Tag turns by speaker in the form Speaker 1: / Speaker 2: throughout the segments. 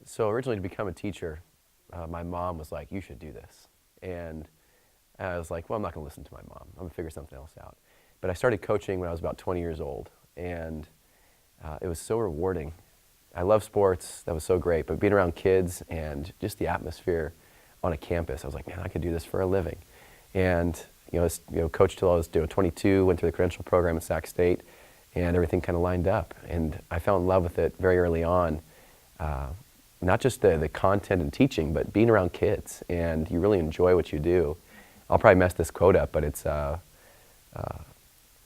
Speaker 1: So originally to become a teacher, my mom was like, you should do this. And I was like, well, I'm not going to listen to my mom. I'm going to figure something else out. But I started coaching when I was about 20 years old, and it was so rewarding. I love sports. That was so great. But being around kids and just the atmosphere on a campus, I was like, man, I could do this for a living. And coached till I was 22, went through the credential program at Sac State, and everything kind of lined up. And I fell in love with it very early on. Not just the content and teaching, but being around kids, and you really enjoy what you do. I'll probably mess this quote up, but it's,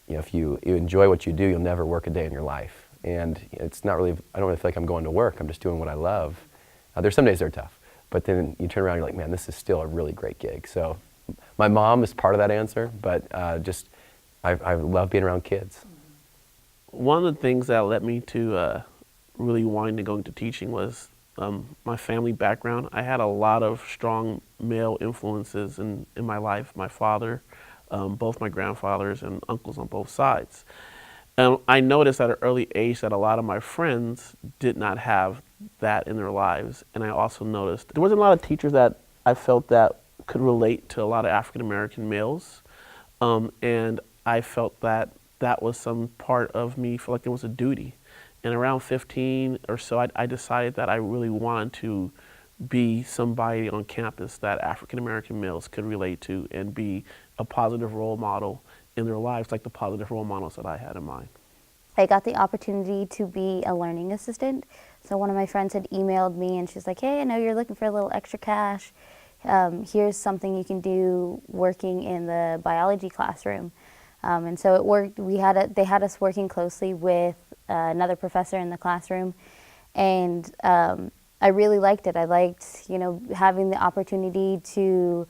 Speaker 1: if you enjoy what you do, you'll never work a day in your life. And it's not really, I don't really feel like I'm going to work, I'm just doing what I love. There's some days they're tough, but then you turn around and you're like, man, this is still a really great gig. So my mom is part of that answer, but I love being around kids.
Speaker 2: One of the things that led me to really wanting to go into teaching was my family background. I had a lot of strong male influences in my life. My father, both my grandfathers and uncles on both sides. And I noticed at an early age that a lot of my friends did not have that in their lives. And I also noticed there wasn't a lot of teachers that I felt that could relate to a lot of African American males. And I felt that that was some part of me, felt like it was a duty. And around 15 or so, I decided that I really wanted to be somebody on campus that African American males could relate to and be a positive role model in their lives, like the positive role models that I had in mind.
Speaker 3: I got the opportunity to be a learning assistant. So one of my friends had emailed me and she's like, hey, I know you're looking for a little extra cash. Here's something you can do working in the biology classroom. And so it worked. They had us working closely with another professor in the classroom, and I really liked it. I liked, having the opportunity to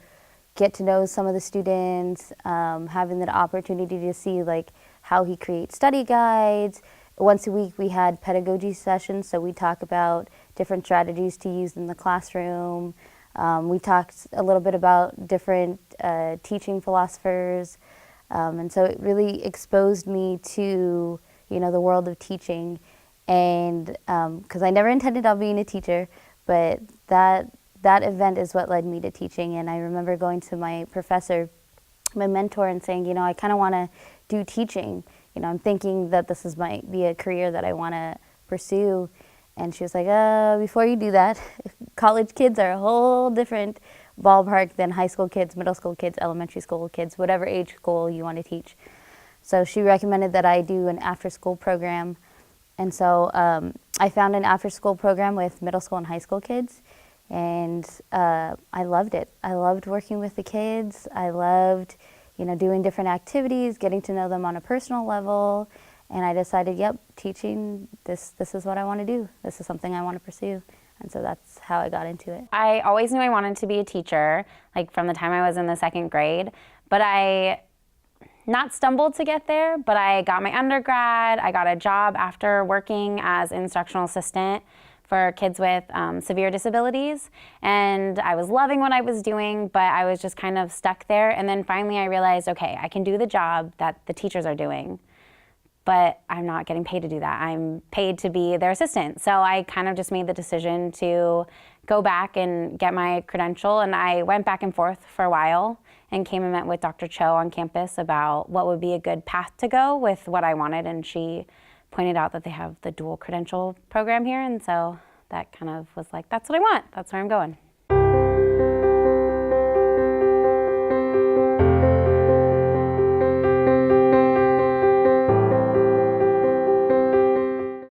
Speaker 3: get to know some of the students, having the opportunity to see how he creates study guides. Once a week we had pedagogy sessions, so we talk about different strategies to use in the classroom. We talked a little bit about different teaching philosophers, and so it really exposed me to the world of teaching, and because I never intended on being a teacher, but that event is what led me to teaching. And I remember going to my professor, my mentor, and saying, I kind of want to do teaching. I'm thinking that this might be a career that I want to pursue. And she was like, before you do that, college kids are a whole different ballpark than high school kids, middle school kids, elementary school kids, whatever age school you want to teach. So she recommended that I do an after-school program. And so I found an after-school program with middle school and high school kids, and I loved it. I loved working with the kids. I loved, doing different activities, getting to know them on a personal level, and I decided, yep, teaching, this is what I want to do. This is something I want to pursue. And so that's how I got into it.
Speaker 4: I always knew I wanted to be a teacher, from the time I was in the second grade, but I not stumbled to get there, but I got my undergrad. I got a job after working as instructional assistant for kids with severe disabilities, and I was loving what I was doing, but I was just kind of stuck there. And then finally I realized, okay, I can do the job that the teachers are doing, but I'm not getting paid to do that. I'm paid to be their assistant. So I kind of just made the decision to go back and get my credential, and I went back and forth for a while and came and met with Dr. Cho on campus about what would be a good path to go with what I wanted, and she pointed out that they have the dual credential program here, and so that kind of was like, that's what I want, that's where I'm going.